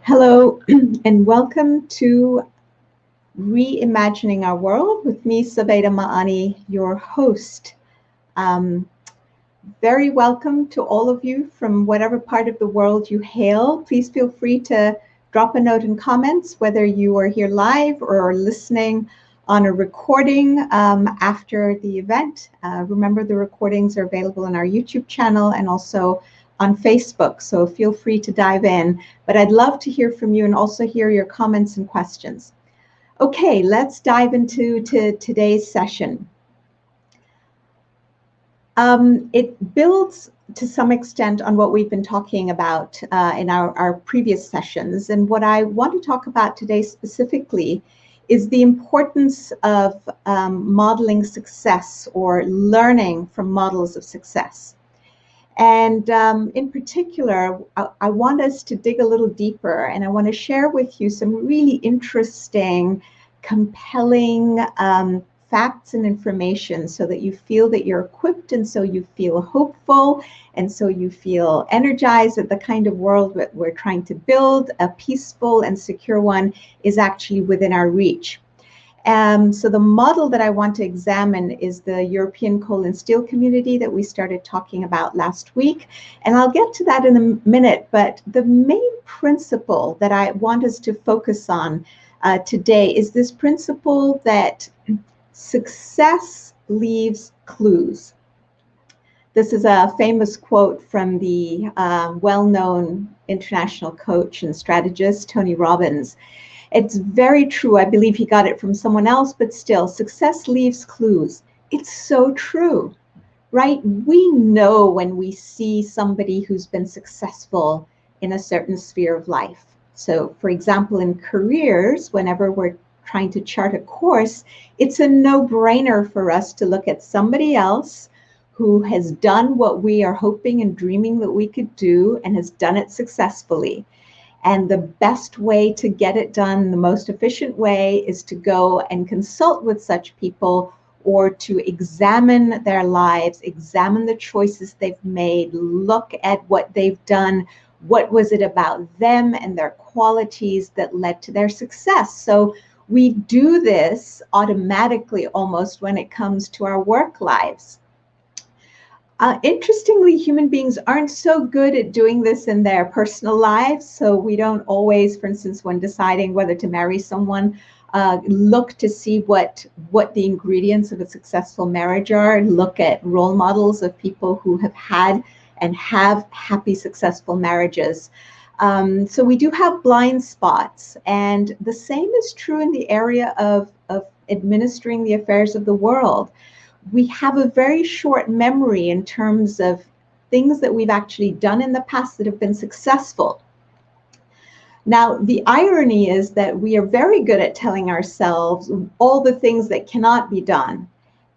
Hello, and welcome to Reimagining Our World with me, Zubaida Ma'ani, your host. Um, very welcome to all of you from whatever part of the world you hail. Please feel free to drop a note in comments, whether you are here live or are listening on a recording after the event. Remember, the recordings are available on our YouTube channel and also on Facebook, so feel free to dive in. But I'd love to hear from you and also hear your comments and questions. Okay, let's dive into today's session. It builds to some extent on what we've been talking about in our previous sessions. And what I want to talk about today specifically is the importance of modeling success or learning from models of success. And in particular, I want us to dig a little deeper, and I want to share with you some really interesting, compelling facts and information so that you feel that you're equipped, and so you feel hopeful, and so you feel energized that the kind of world that we're trying to build, a peaceful and secure one, is actually within our reach. So the model that I want to examine is the European coal and steel community that we started talking about last week. And I'll get to that in a minute, but the main principle that I want us to focus on today is this principle that success leaves clues. This is a famous quote from the well-known international coach and strategist, Tony Robbins. It's very true. I believe he got it from someone else, but still, success leaves clues. It's so true, right? We know when we see somebody who's been successful in a certain sphere of life. So, for example, in careers, whenever we're trying to chart a course, it's a no-brainer for us to look at somebody else who has done what we are hoping and dreaming that we could do and has done it successfully. And the best way to get it done, the most efficient way, is to go and consult with such people or to examine their lives, examine the choices they've made, look at what they've done, what was it about them and their qualities that led to their success. So we do this automatically almost when it comes to our work lives. Interestingly, human beings aren't so good at doing this in their personal lives. So we don't always, for instance, when deciding whether to marry someone, look to see what the ingredients of a successful marriage are, look at role models of people who have had and have happy, successful marriages. So we do have blind spots. And the same is true in the area of administering the affairs of the world. We have a very short memory in terms of things that we've actually done in the past that have been successful. Now, the irony is that we are very good at telling ourselves all the things that cannot be done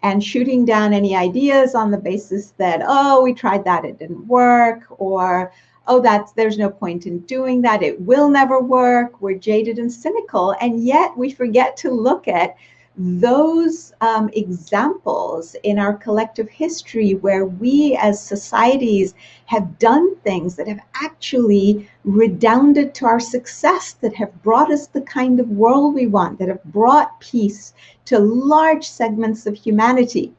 and shooting down any ideas on the basis that, oh, we tried that, it didn't work, or, oh, there's no point in doing that, it will never work, we're jaded and cynical, and yet we forget to look at those examples in our collective history where we as societies have done things that have actually redounded to our success, that have brought us the kind of world we want, that have brought peace to large segments of humanity.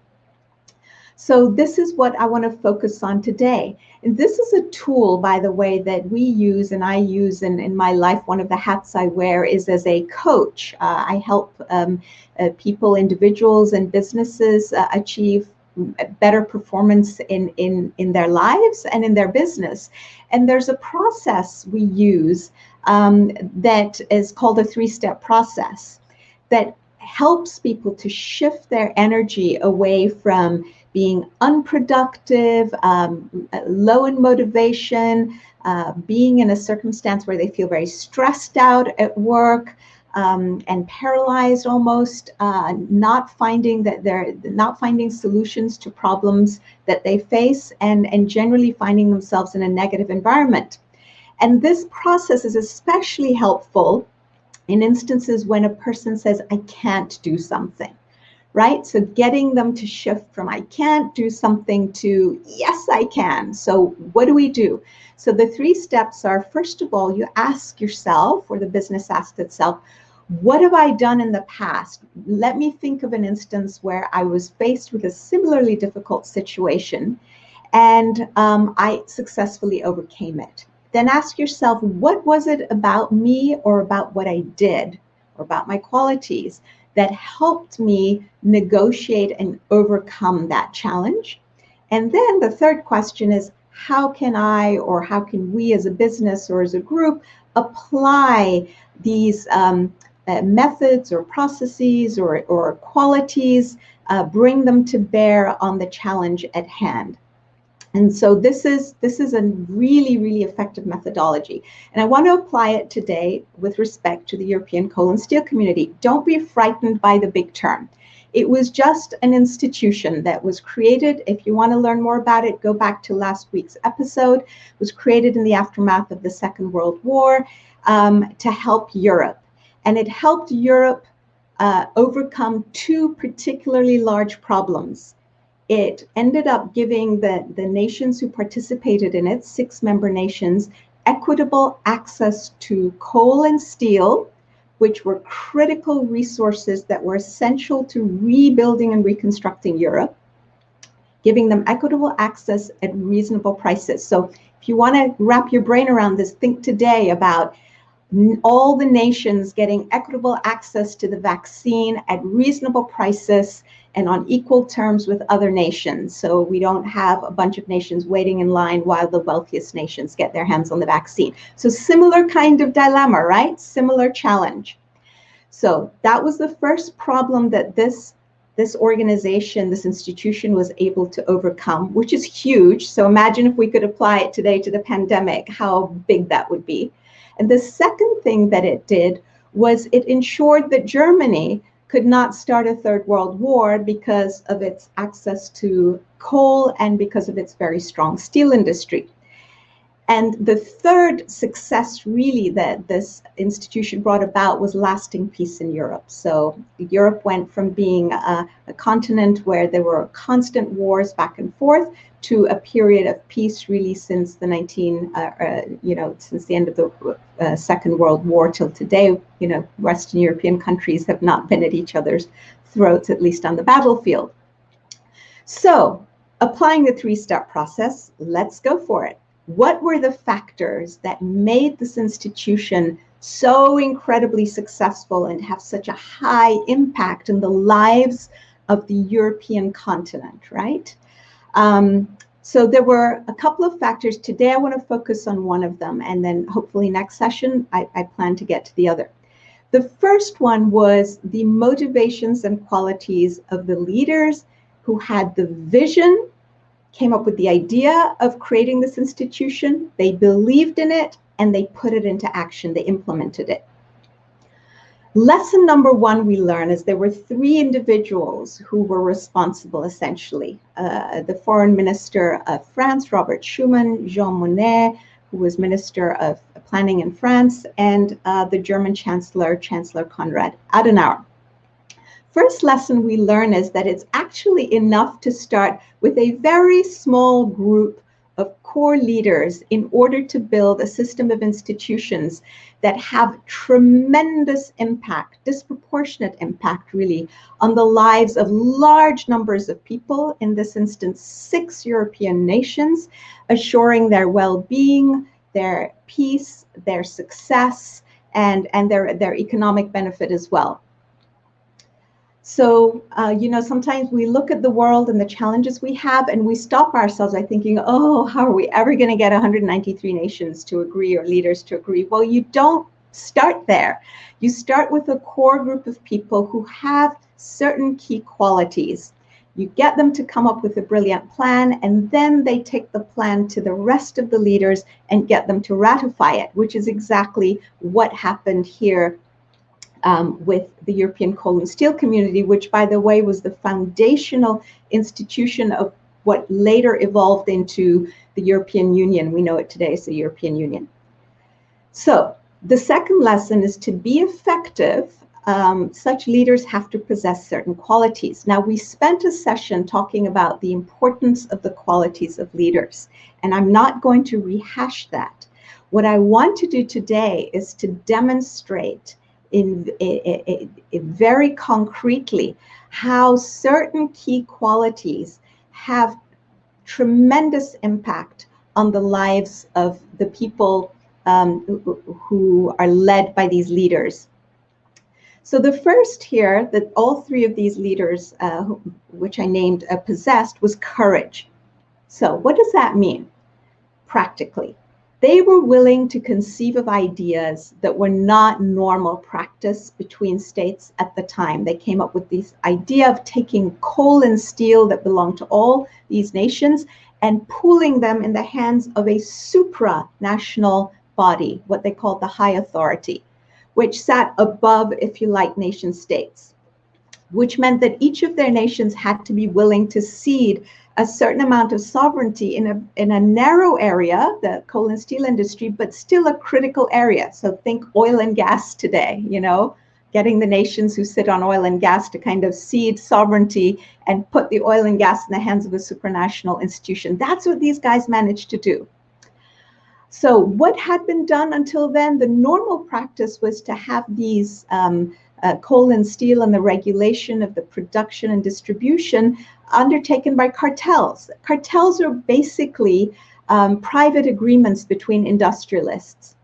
So this is what I want to focus on today. And this is a tool, by the way, that we use and I use in my life. One of the hats I wear is as a coach. I help people, individuals and businesses achieve better performance in their lives and in their business. And there's a process we use that is called a 3-step process that helps people to shift their energy away from being unproductive, low in motivation, being in a circumstance where they feel very stressed out at work, and paralyzed almost, not finding solutions to problems that they face, and generally finding themselves in a negative environment. And this process is especially helpful in instances when a person says, I can't do something. right? So getting them to shift from I can't do something to yes, I can. So what do we do? So the 3 steps are, first of all, you ask yourself, or the business asks itself, what have I done in the past? Let me think of an instance where I was faced with a similarly difficult situation and I successfully overcame it. Then ask yourself, what was it about me or about what I did or about my qualities that helped me negotiate and overcome that challenge? And then the third question is, how can I, or how can we as a business or as a group apply these methods or processes or qualities, bring them to bear on the challenge at hand? And so this is a really, really effective methodology. And I want to apply it today with respect to the European coal and steel community. Don't be frightened by the big term. It was just an institution that was created. If you want to learn more about it, go back to last week's episode. It was created in the aftermath of the Second World War to help Europe. And it helped Europe overcome 2 particularly large problems. It ended up giving the nations who participated in it, 6 member nations, equitable access to coal and steel, which were critical resources that were essential to rebuilding and reconstructing Europe, giving them equitable access at reasonable prices. So if you want to wrap your brain around this, think today about all the nations getting equitable access to the vaccine at reasonable prices and on equal terms with other nations. So we don't have a bunch of nations waiting in line while the wealthiest nations get their hands on the vaccine. So similar kind of dilemma, right? Similar challenge. So that was the first problem that this organization, this institution was able to overcome, which is huge. So imagine if we could apply it today to the pandemic, how big that would be. And the second thing that it did was it ensured that Germany could not start a third world war because of its access to coal and because of its very strong steel industry. And the third success really that this institution brought about was lasting peace in Europe. So Europe went from being a continent where there were constant wars back and forth to a period of peace really since the since the end of the Second World War till today. Western European countries have not been at each other's throats, at least on the battlefield. So applying the 3-step process, let's go for it. What were the factors that made this institution so incredibly successful and have such a high impact in the lives of the European continent, right? So there were a couple of factors. Today I want to focus on one of them, and then hopefully next session I plan to get to the other. The first one was the motivations and qualities of the leaders who had the vision, came up with the idea of creating this institution, they believed in it, and they put it into action, they implemented it. Lesson number 1 we learn is there were 3 individuals who were responsible, essentially. The foreign minister of France, Robert Schuman, Jean Monnet, who was Minister of Planning in France, and the German Chancellor Konrad Adenauer. First lesson we learn is that it's actually enough to start with a very small group of core leaders in order to build a system of institutions that have tremendous impact, disproportionate impact really, on the lives of large numbers of people, in this instance 6 European nations, assuring their well-being, their peace, their success, and their economic benefit as well. So, sometimes we look at the world and the challenges we have and we stop ourselves by thinking, oh, how are we ever going to get 193 nations to agree or leaders to agree? Well, you don't start there. You start with a core group of people who have certain key qualities. You get them to come up with a brilliant plan, and then they take the plan to the rest of the leaders and get them to ratify it, which is exactly what happened here with the European coal and steel community, which, by the way, was the foundational institution of what later evolved into the European Union. We know it today as the European Union. So the second lesson is to be effective. such leaders have to possess certain qualities. Now, we spent a session talking about the importance of the qualities of leaders, and I'm not going to rehash that. What I want to do today is to demonstrate very concretely how certain key qualities have tremendous impact on the lives of the people who are led by these leaders. So the first here, that all three of these leaders, which I named possessed, was courage. So what does that mean practically? They were willing to conceive of ideas that were not normal practice between states at the time. They came up with this idea of taking coal and steel that belonged to all these nations and pooling them in the hands of a supranational body, what they called the high authority, which sat above, if you like, nation states, which meant that each of their nations had to be willing to cede a certain amount of sovereignty in a narrow area, the coal and steel industry, but still a critical area. So think oil and gas today, you know, getting the nations who sit on oil and gas to kind of cede sovereignty and put the oil and gas in the hands of a supranational institution. That's what these guys managed to do. So what had been done until then, the normal practice was to have these coal and steel and the regulation of the production and distribution undertaken by cartels. Cartels are basically private agreements between industrialists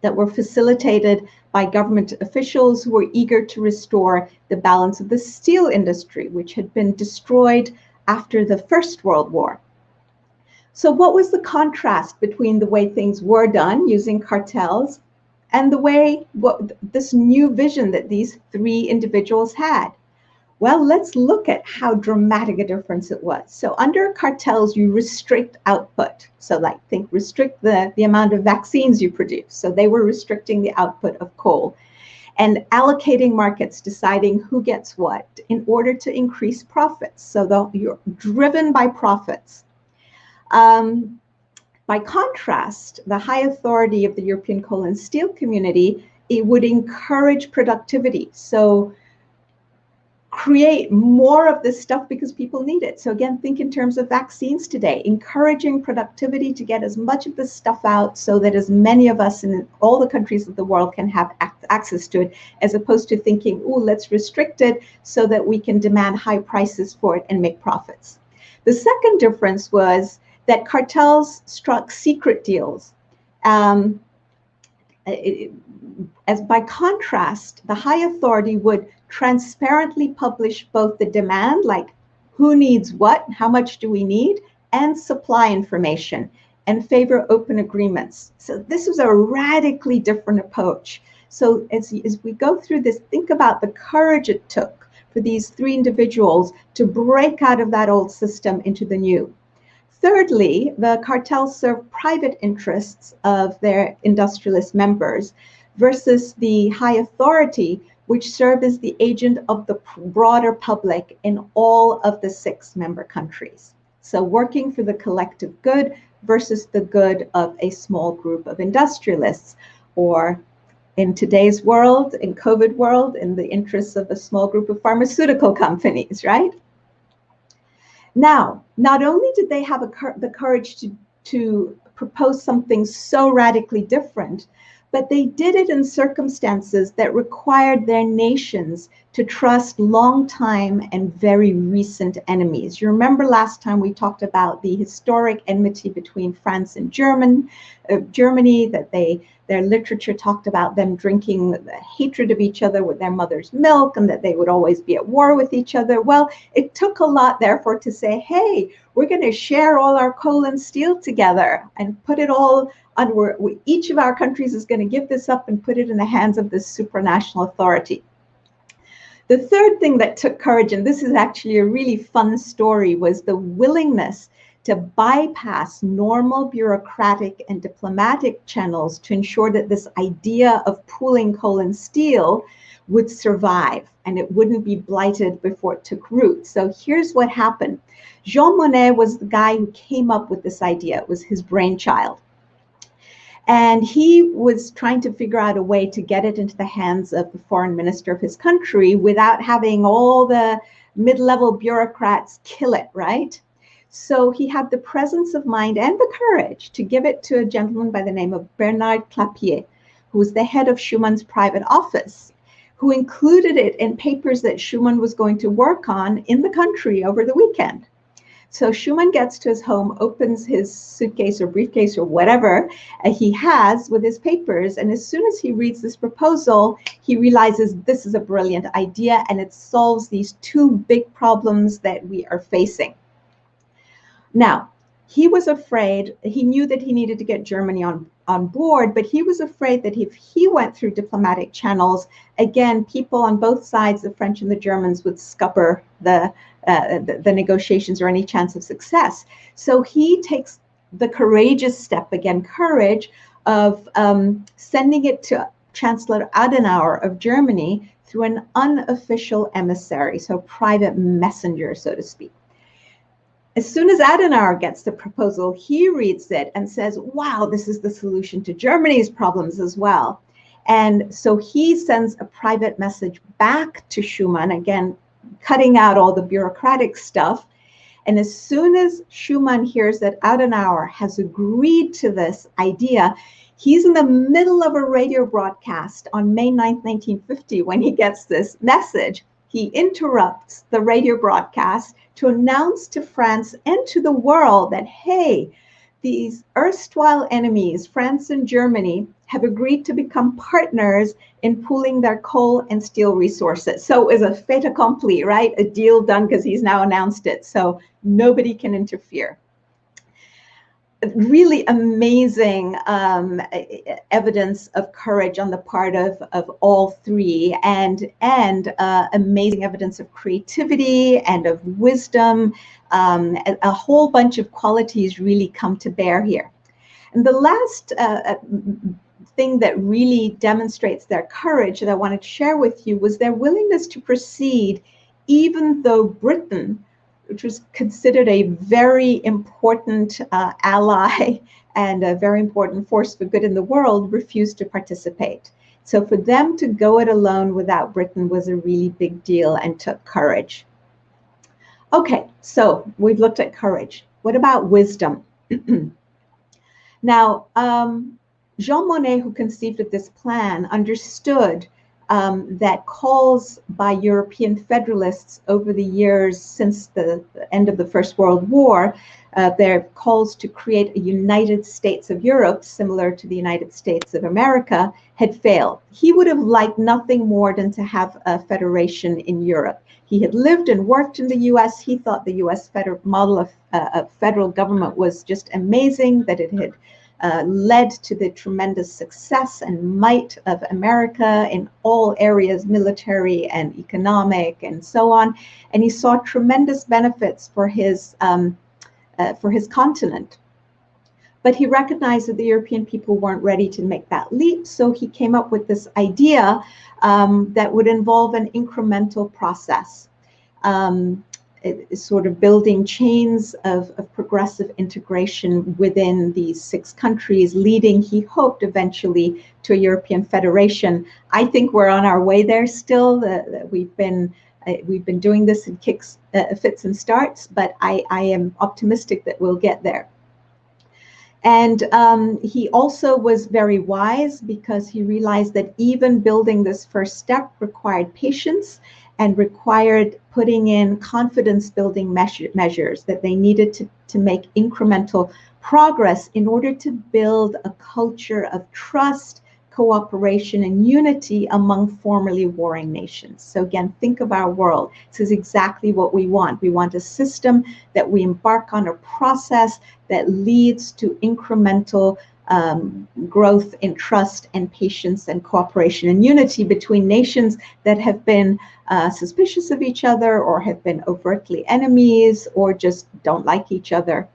that were facilitated by government officials who were eager to restore the balance of the steel industry, which had been destroyed after the First World War. So what was the contrast between the way things were done using cartels and the way, this new vision that these three individuals had? Well, let's look at how dramatic a difference it was. So under cartels, you restrict output. So like restrict the amount of vaccines you produce. So they were restricting the output of coal and allocating markets, deciding who gets what in order to increase profits. So you're driven by profits. By contrast, the high authority of the European coal and steel community, it would encourage productivity. So create more of this stuff because people need it. So again, think in terms of vaccines today, encouraging productivity to get as much of this stuff out so that as many of us in all the countries of the world can have access to it, as opposed to thinking, oh, let's restrict it so that we can demand high prices for it and make profits. The second difference was that cartels struck secret deals. As by contrast, the high authority would transparently publish both the demand, like who needs what, how much do we need, and supply information, and favor open agreements. So this was a radically different approach. So as we go through this, think about the courage it took for these three individuals to break out of that old system into the new. Thirdly, the cartels serve private interests of their industrialist members versus the high authority, which served as the agent of the broader public in all of the 6 member countries. So working for the collective good versus the good of a small group of industrialists, or in today's world, in COVID world, in the interests of a small group of pharmaceutical companies, right? Now, not only did they have the courage to propose something so radically different, but they did it in circumstances that required their nations to trust long-time and very recent enemies. You remember last time we talked about the historic enmity between France and Germany, that their literature talked about them drinking the hatred of each other with their mother's milk, and that they would always be at war with each other. Well, it took a lot, therefore, to say, hey, we're going to share all our coal and steel together and put it all under, each of our countries is going to give this up and put it in the hands of this supranational authority. The third thing that took courage, and this is actually a really fun story, was the willingness to bypass normal bureaucratic and diplomatic channels to ensure that this idea of pooling coal and steel would survive and it wouldn't be blighted before it took root. So here's what happened. Jean Monnet was the guy who came up with this idea. It was his brainchild. And he was trying to figure out a way to get it into the hands of the foreign minister of his country without having all the mid-level bureaucrats kill it, right? So he had the presence of mind and the courage to give it to a gentleman by the name of Bernard Clapier, who was the head of Schumann's private office, who included it in papers that Schumann was going to work on in the country over the weekend. So Schumann gets to his home, opens his suitcase or briefcase or whatever he has with his papers. And as soon as he reads this proposal, he realizes this is a brilliant idea and it solves these two big problems that we are facing. Now, he was afraid, he knew that he needed to get Germany on board, but he was afraid that if he went through diplomatic channels, again, people on both sides, the French and the Germans, would scupper the negotiations or any chance of success. So he takes the courageous step, again, courage, of sending it to Chancellor Adenauer of Germany through an unofficial emissary, so private messenger, so to speak. As soon as Adenauer gets the proposal, he reads it and says, wow, this is the solution to Germany's problems as well. And so he sends a private message back to Schumann, again, cutting out all the bureaucratic stuff. And as soon as Schumann hears that Adenauer has agreed to this idea, he's in the middle of a radio broadcast on May 9th, 1950, when he gets this message. He interrupts the radio broadcast to announce to France and to the world that, hey, these erstwhile enemies, France and Germany, have agreed to become partners in pooling their coal and steel resources. So it was a fait accompli, right? A deal done because he's now announced it. So nobody can interfere. Really amazing evidence of courage on the part of all three, and amazing evidence of creativity and of wisdom. A whole bunch of qualities really come to bear here. And the last thing that really demonstrates their courage that I wanted to share with you was their willingness to proceed even though Britain, which was considered a very important ally and a very important force for good in the world, refused to participate. So for them to go it alone without Britain was a really big deal and took courage. Okay, so we've looked at courage. What about wisdom? Now, Jean Monnet, who conceived of this plan, understood that calls by European federalists over the years since the end of the First World War, their calls to create a United States of Europe, similar to the United States of America, had failed. He would have liked nothing more than to have a federation in Europe. He had lived and worked in the US. He thought the US model of federal government was just amazing, that it had led to the tremendous success and might of America in all areas, military and economic and so on. And he saw tremendous benefits for his continent. But he recognized that the European people weren't ready to make that leap. So he came up with this idea that would involve an incremental process. Sort of building chains of progressive integration within these 6 countries, leading, he hoped, eventually to a European federation. I think we're on our way there still. We've been doing this in fits and starts, but I am optimistic that we'll get there. And he also was very wise because he realized that even building this first step required patience and required putting in confidence-building measures, that they needed to make incremental progress in order to build a culture of trust, cooperation, and unity among formerly warring nations. So again, think of our world. This is exactly what we want. We want a system that we embark on, a process that leads to incremental growth in trust and patience and cooperation and unity between nations that have been suspicious of each other or have been overtly enemies or just don't like each other.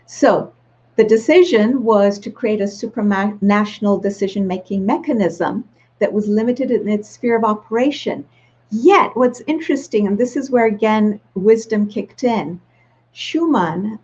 So the decision was to create a supranational decision-making mechanism that was limited in its sphere of operation. Yet what's interesting, and this is where again wisdom kicked in, Schumann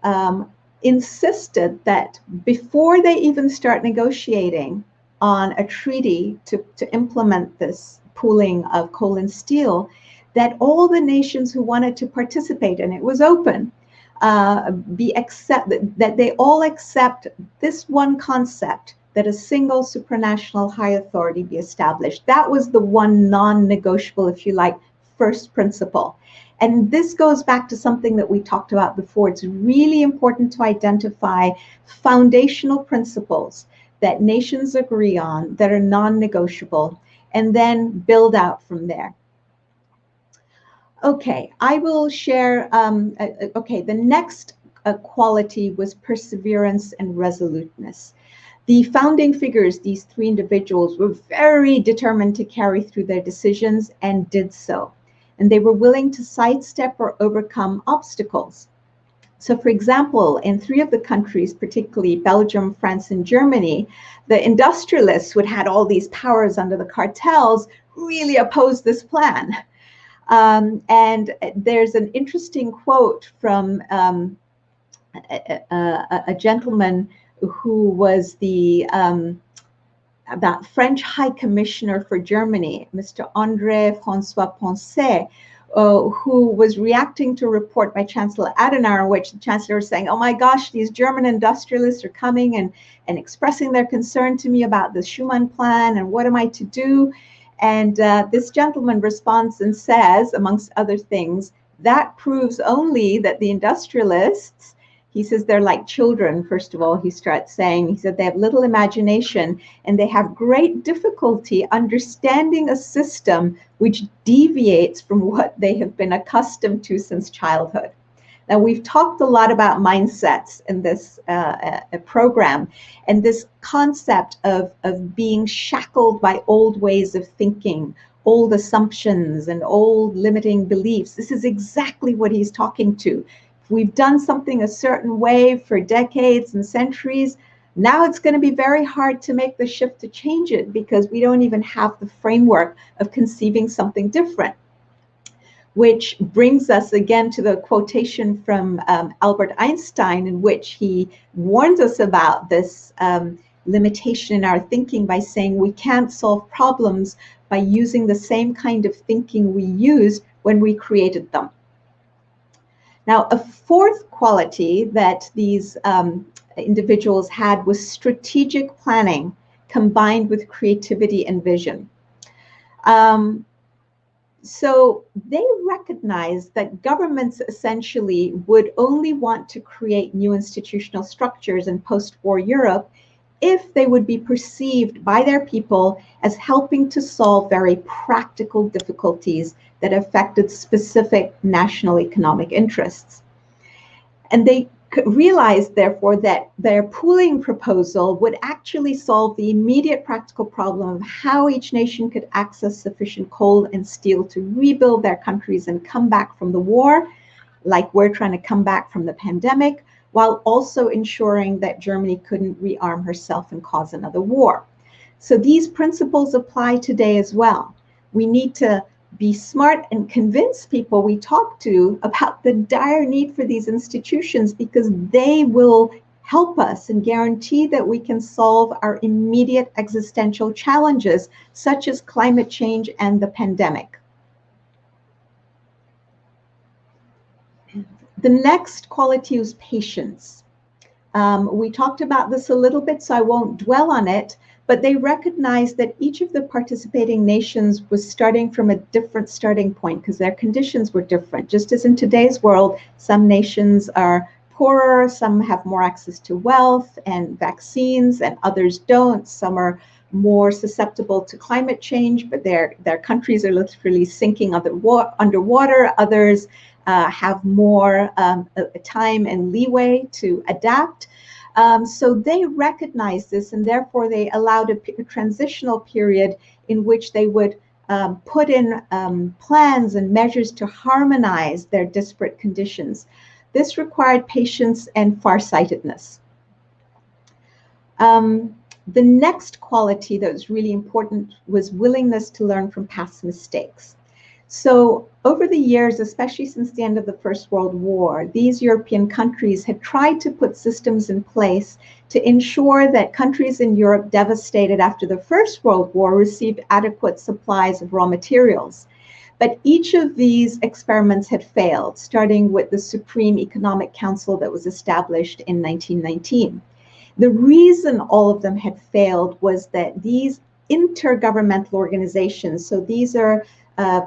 insisted that before they even start negotiating on a treaty to implement this pooling of coal and steel, that all the nations who wanted to participate, and it was open, that they all accept this one concept, that a single supranational high authority be established. That was the one non-negotiable, if you like, first principle. And this goes back to something that we talked about before. It's really important to identify foundational principles that nations agree on that are non-negotiable, and then build out from there. Okay, I will share, the next quality was perseverance and resoluteness. The founding figures, these three individuals, were very determined to carry through their decisions and did so. And they were willing to sidestep or overcome obstacles. So, for example, in three of the countries, particularly Belgium, France, and Germany, the industrialists who had all these powers under the cartels really opposed this plan. And there's an interesting quote from a gentleman who was the that French High Commissioner for Germany, Mr. André François Poncet, who was reacting to a report by Chancellor Adenauer, in which the Chancellor was saying, oh my gosh, these German industrialists are coming and expressing their concern to me about the Schuman plan, and what am I to do? And this gentleman responds and says, amongst other things, that proves only that the industrialists, he says, they're like children, first of all, he starts saying. He said they have little imagination and they have great difficulty understanding a system which deviates from what they have been accustomed to since childhood. Now, we've talked a lot about mindsets in this program, and this concept of being shackled by old ways of thinking, old assumptions, and old limiting beliefs. This is exactly what he's talking to. We've done something a certain way for decades and centuries. Now it's going to be very hard to make the shift to change it because we don't even have the framework of conceiving something different. Which brings us again to the quotation from Albert Einstein, in which he warns us about this limitation in our thinking by saying we can't solve problems by using the same kind of thinking we used when we created them. Now, a fourth quality that these individuals had was strategic planning combined with creativity and vision. So they recognized that governments essentially would only want to create new institutional structures in post-war Europe if they would be perceived by their people as helping to solve very practical difficulties that affected specific national economic interests. And they realized, therefore, that their pooling proposal would actually solve the immediate practical problem of how each nation could access sufficient coal and steel to rebuild their countries and come back from the war, like we're trying to come back from the pandemic, while also ensuring that Germany couldn't rearm herself and cause another war. So these principles apply today as well. We need to be smart and convince people we talk to about the dire need for these institutions, because they will help us and guarantee that we can solve our immediate existential challenges, such as climate change and the pandemic. The next quality is patience. We talked about this a little bit, so I won't dwell on it, but they recognized that each of the participating nations was starting from a different starting point because their conditions were different. Just as in today's world, some nations are poorer, some have more access to wealth and vaccines, and others don't. Some are more susceptible to climate change, but their countries are literally sinking underwater. Others have more time and leeway to adapt. So they recognized this, and therefore they allowed a transitional period in which they would put in plans and measures to harmonize their disparate conditions. This required patience and farsightedness. The next quality that was really important was willingness to learn from past mistakes. So over the years, especially since the end of the First World War, these European countries had tried to put systems in place to ensure that countries in Europe devastated after the First World War received adequate supplies of raw materials. But each of these experiments had failed, starting with the Supreme Economic Council that was established in 1919. The reason all of them had failed was that these intergovernmental organizations, so these are uh,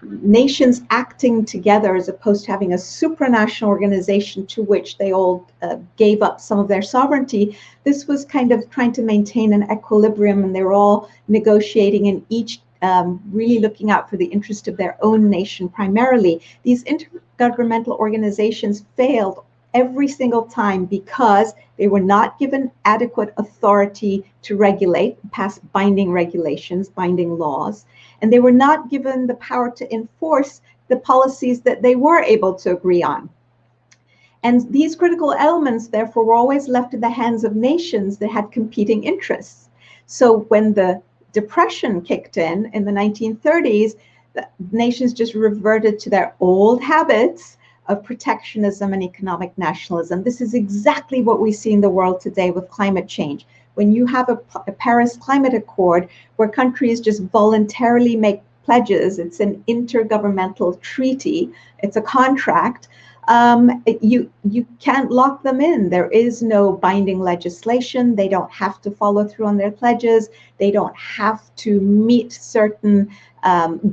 nations acting together as opposed to having a supranational organization to which they all gave up some of their sovereignty. This was kind of trying to maintain an equilibrium, and they were all negotiating and each really looking out for the interest of their own nation primarily. These intergovernmental organizations failed every single time because they were not given adequate authority to regulate, pass binding regulations, binding laws, and they were not given the power to enforce the policies that they were able to agree on. And these critical elements, therefore, were always left in the hands of nations that had competing interests. So when the Depression kicked in the 1930s, the nations just reverted to their old habits of protectionism and economic nationalism. This is exactly what we see in the world today with climate change. When you have a Paris Climate Accord where countries just voluntarily make pledges, it's an intergovernmental treaty, it's a contract, you can't lock them in. There is no binding legislation. They don't have to follow through on their pledges. They don't have to meet certain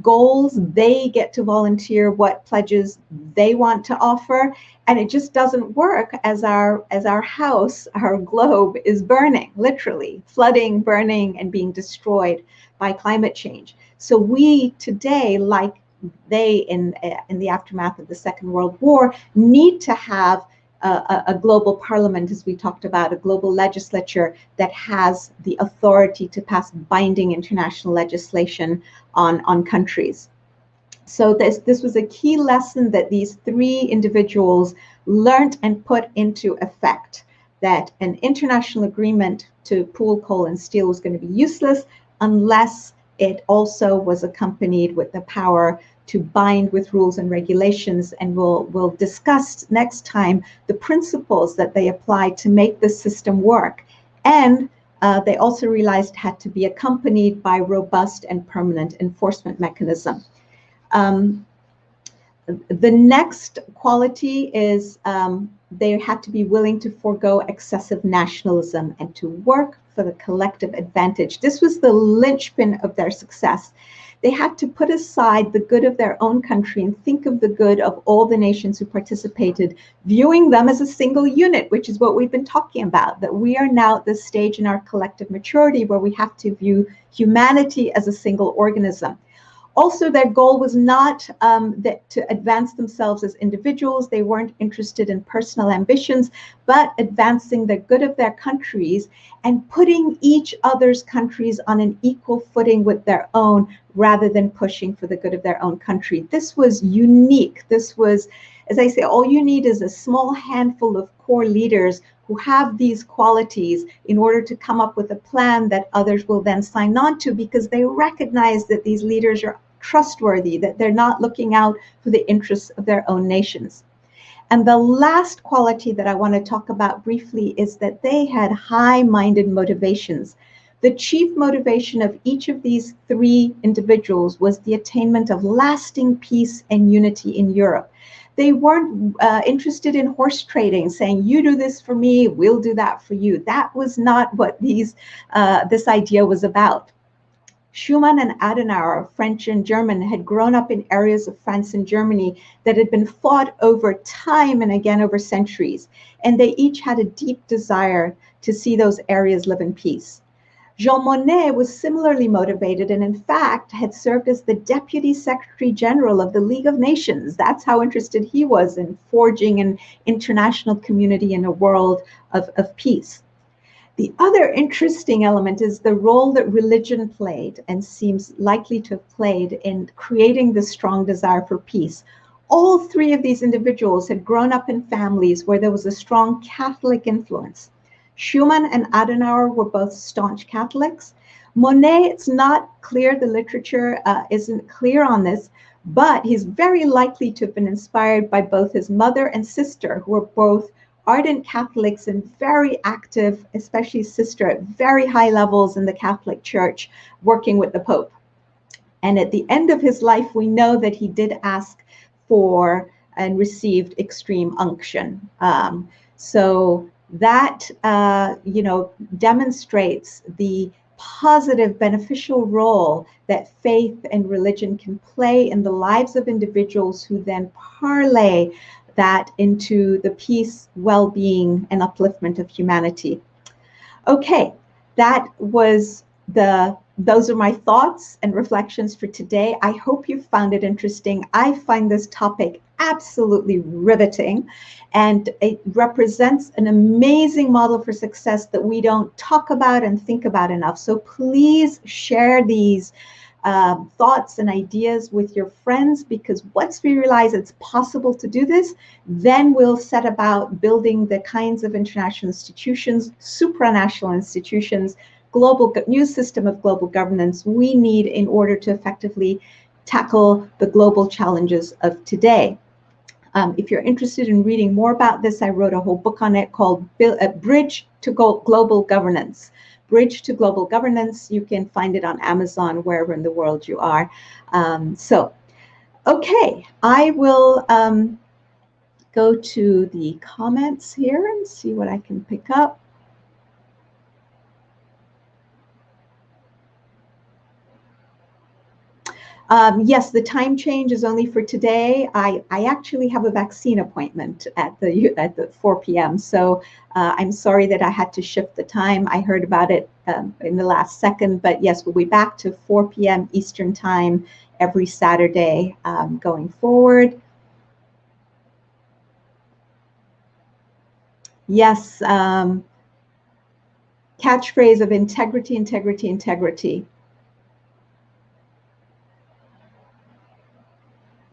goals. They get to volunteer what pledges they want to offer, and it just doesn't work as our house, our globe is burning, literally flooding, burning, and being destroyed by climate change. So we today, like they in the aftermath of the Second World War, need to have a global parliament, as we talked about, a global legislature that has the authority to pass binding international legislation on countries. So this was a key lesson that these three individuals learned and put into effect, that an international agreement to pool coal and steel was going to be useless unless it also was accompanied with the power to bind with rules and regulations. And we'll discuss next time the principles that they applied to make the system work. And they also realized it had to be accompanied by robust and permanent enforcement mechanism. The next quality is they had to be willing to forego excessive nationalism and to work for the collective advantage. This was the linchpin of their success. They had to put aside the good of their own country and think of the good of all the nations who participated, viewing them as a single unit, which is what we've been talking about, that we are now at this stage in our collective maturity where we have to view humanity as a single organism. Also, their goal was not to advance themselves as individuals. They weren't interested in personal ambitions, but advancing the good of their countries and putting each other's countries on an equal footing with their own, rather than pushing for the good of their own country. This was unique. This was, as I say, all you need is a small handful of core leaders who have these qualities in order to come up with a plan that others will then sign on to, because they recognize that these leaders are trustworthy, that they're not looking out for the interests of their own nations. And the last quality that I want to talk about briefly is that they had high-minded motivations. The chief motivation of each of these three individuals was the attainment of lasting peace and unity in Europe. They weren't interested in horse trading, saying, you do this for me, we'll do that for you. That was not what this idea was about. Schumann and Adenauer, French and German, had grown up in areas of France and Germany that had been fought over time and again over centuries, and they each had a deep desire to see those areas live in peace. Jean Monnet was similarly motivated and, in fact, had served as the Deputy Secretary General of the League of Nations. That's how interested he was in forging an international community in a world of peace. The other interesting element is the role that religion played, and seems likely to have played, in creating this strong desire for peace. All three of these individuals had grown up in families where there was a strong Catholic influence. Schumann and Adenauer were both staunch Catholics, Monet, it's not clear, the literature isn't clear on this, but he's very likely to have been inspired by both his mother and sister, who were both ardent Catholics and very active, especially sister, at very high levels in the Catholic Church, working with the Pope. And at the end of his life, we know that he did ask for and received extreme unction. So that, demonstrates the positive, beneficial role that faith and religion can play in the lives of individuals, who then parlay that into the peace, well-being, and upliftment of humanity. Okay, those are my thoughts and reflections for today. I hope you found it interesting. I find this topic absolutely riveting, and it represents an amazing model for success that we don't talk about and think about enough. So please share these thoughts and ideas with your friends, because once we realize it's possible to do this, then we'll set about building the kinds of international institutions, supranational institutions, new system of global governance we need in order to effectively tackle the global challenges of today. If you're interested in reading more about this, I wrote a whole book on it called Bridge to Global Governance. Bridge to Global Governance. You can find it on Amazon, wherever in the world you are. Okay, I will go to the comments here and see what I can pick up. Yes, the time change is only for today. I actually have a vaccine appointment at the 4 p.m. So I'm sorry that I had to shift the time. I heard about it in the last second, but yes, we'll be back to 4 p.m. Eastern time every Saturday going forward. Yes, catchphrase of integrity, integrity, integrity.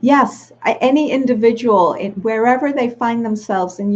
Yes, any individual, wherever they find themselves, and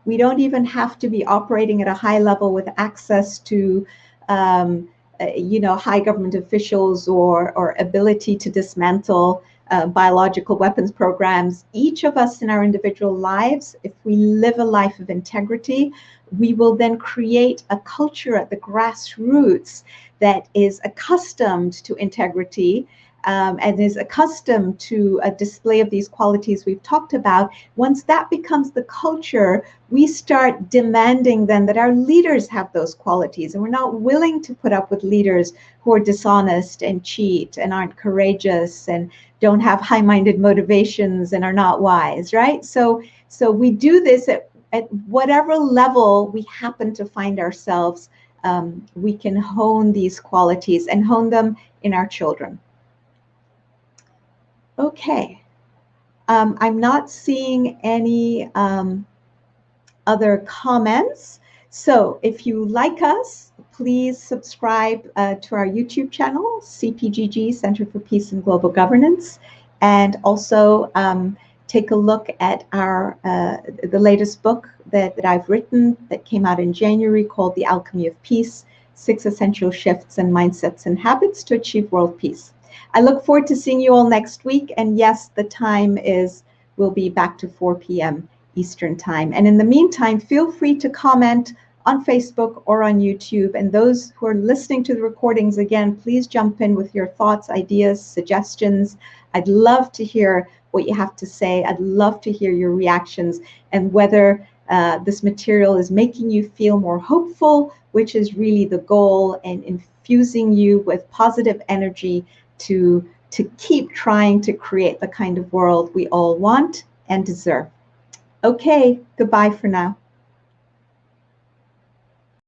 we don't even have to be operating at a high level with access to, high government officials or ability to dismantle biological weapons programs. Each of us in our individual lives, if we live a life of integrity, we will then create a culture at the grassroots that is accustomed to integrity. And is accustomed to a display of these qualities we've talked about. Once that becomes the culture, we start demanding then that our leaders have those qualities. And we're not willing to put up with leaders who are dishonest and cheat and aren't courageous and don't have high-minded motivations and are not wise, right? So we do this at whatever level we happen to find ourselves. We can hone these qualities and hone them in our children. Okay, I'm not seeing any other comments. So if you like us, please subscribe to our YouTube channel, CPGG, Center for Peace and Global Governance, and also take a look at the latest book that I've written that came out in January called The Alchemy of Peace, 6 Essential Shifts in Mindsets and Habits to Achieve World Peace. I look forward to seeing you all next week. And yes, the time will be back to 4 p.m. Eastern time. And in the meantime, feel free to comment on Facebook or on YouTube. And those who are listening to the recordings, again, please jump in with your thoughts, ideas, suggestions. I'd love to hear what you have to say. I'd love to hear your reactions and whether this material is making you feel more hopeful, which is really the goal, and infusing you with positive energy to keep trying to create the kind of world we all want and deserve. Okay, goodbye for now.